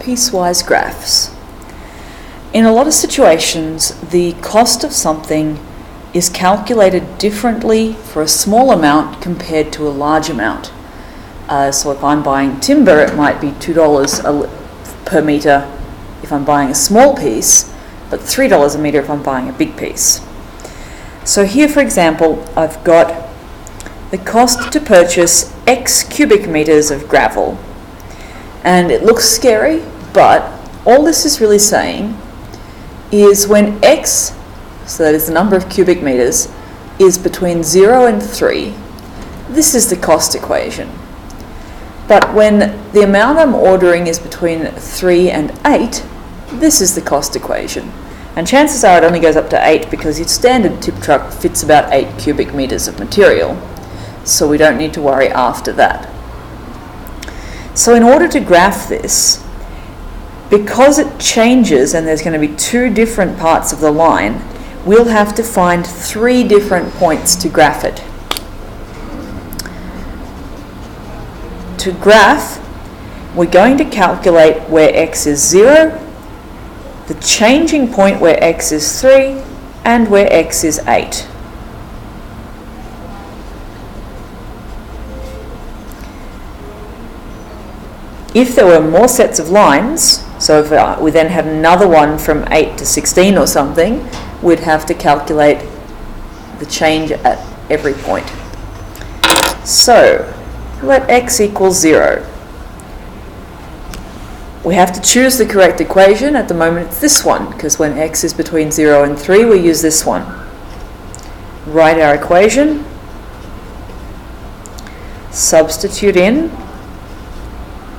piecewise graphs. In a lot of situations, the cost of something is calculated differently for a small amount compared to a large amount. So if I'm buying timber, it might be $2 per metre if I'm buying a small piece, but $3 a metre if I'm buying a big piece. So here, for example, I've got the cost to purchase X cubic metres of gravel. And it looks scary, but all this is really saying is when X, so that is the number of cubic metres, is between 0 and 3, this is the cost equation. But when the amount I'm ordering is between 3 and 8, this is the cost equation. And chances are it only goes up to 8 because your standard tip truck fits about 8 cubic metres of material. So we don't need to worry after that. So in order to graph this, because it changes and there's going to be 2 different parts of the line, we'll have to find 3 different points to graph it. To graph, we're going to calculate where x is 0, the changing point where x is 3, and where x is 8. If there were more sets of lines, so if we then had another one from 8 to 16 or something, we'd have to calculate the change at every point. So let x equal 0. We have to choose the correct equation. At the moment it's this one, because when x is between 0 and 3 we use this one. Write our equation, substitute in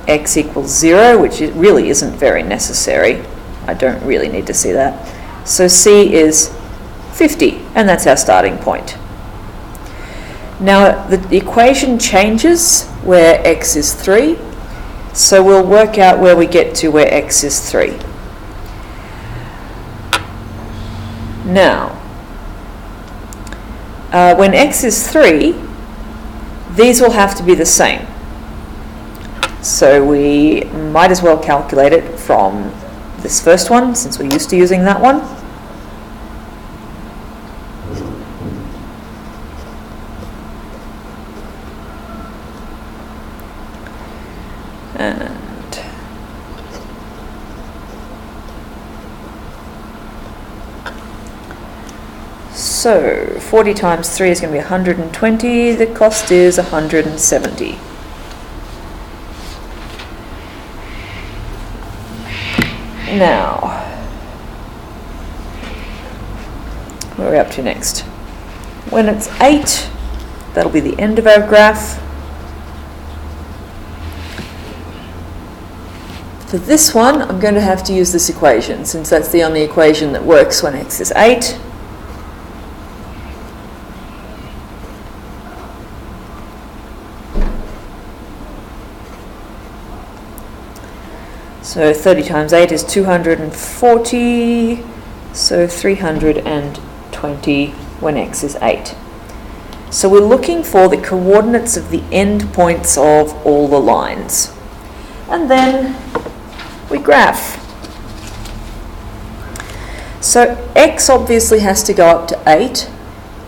x equals 0, which really isn't very necessary. I don't really need to see that. So c is 50, and that's our starting point. Now the equation changes where x is 3, so we'll work out where we get to where x is 3. Now, when x is 3, these will have to be the same. So we might as well calculate it from this first one, since we're used to using that one. And so 40 times 3 is going to be 120. The cost is 170. Now, where are we up to next? When it's 8, that'll be the end of our graph. For this one, I'm going to have to use this equation, since that's the only equation that works when x is 8. So 30 times 8 is 240, so 320 when x is 8. So we're looking for the coordinates of the end points of all the lines. And then we graph. So x obviously has to go up to 8,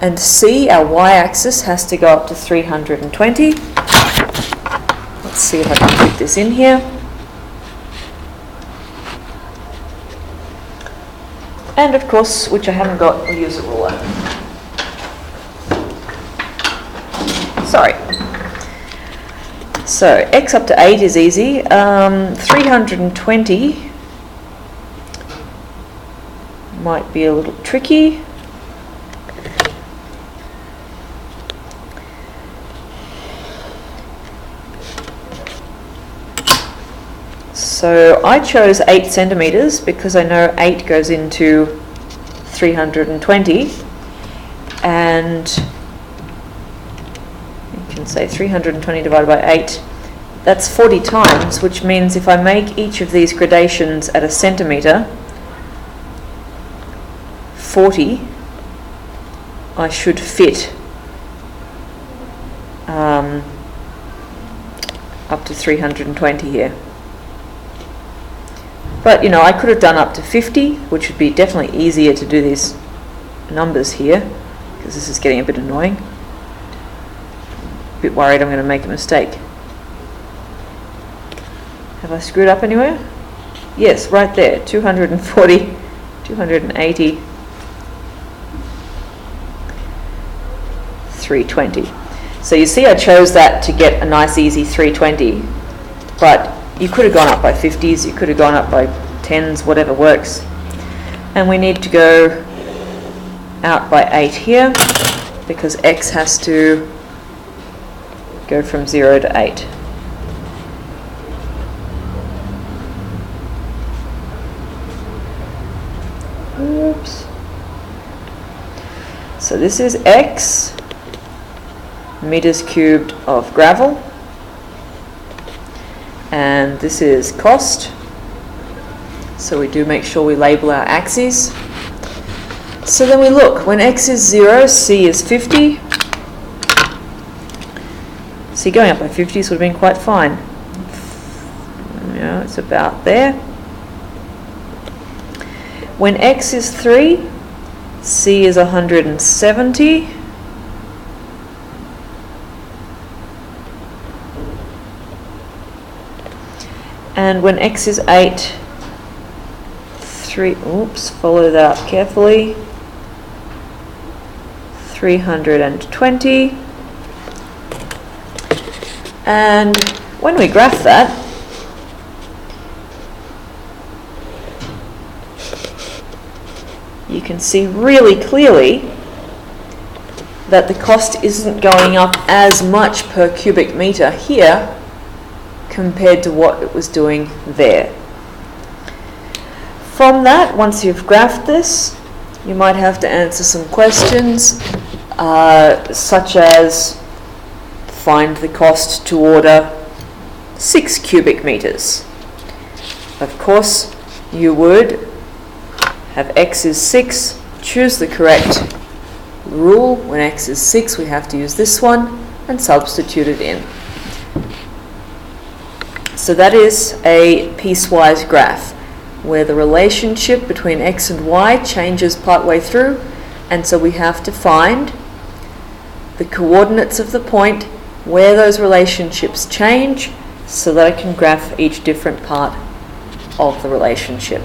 and c, our y-axis, has to go up to 320. Let's see if I can fit this in here. And of course, which I haven't got, we'll use a ruler. Sorry. So x up to 8 is easy. 320 might be a little tricky. So I chose 8 centimetres because I know 8 goes into 320, and you can say 320 divided by 8, that's 40 times, which means if I make each of these gradations at a centimetre, 40, I should fit up to 320 here. But, you know, I could have done up to 50, which would be definitely easier to do these numbers here, because this is getting a bit annoying. A bit worried I'm going to make a mistake. Have I screwed up anywhere? Yes, right there, 240, 280, 320. So you see I chose that to get a nice easy 320, but you could have gone up by 50s, you could have gone up by 10s, whatever works. And we need to go out by 8 here, because x has to go from 0 to 8. Oops. So this is x, meters cubed of gravel, and this is cost. So we do make sure we label our axes. So then we look, when x is 0, c is 50. See, going up by 50s would have been quite fine. Yeah, it's about there. When x is 3, c is 170. And when x is 8, follow that up carefully, 320. And when we graph that, you can see really clearly that the cost isn't going up as much per cubic meter here compared to what it was doing there. From that, once you've graphed this, you might have to answer some questions, such as find the cost to order 6 cubic meters. Of course, you would have x is 6, choose the correct rule. When x is 6, we have to use this one and substitute it in. So that is a piecewise graph, where the relationship between x and y changes partway through, and so we have to find the coordinates of the point where those relationships change so that I can graph each different part of the relationship.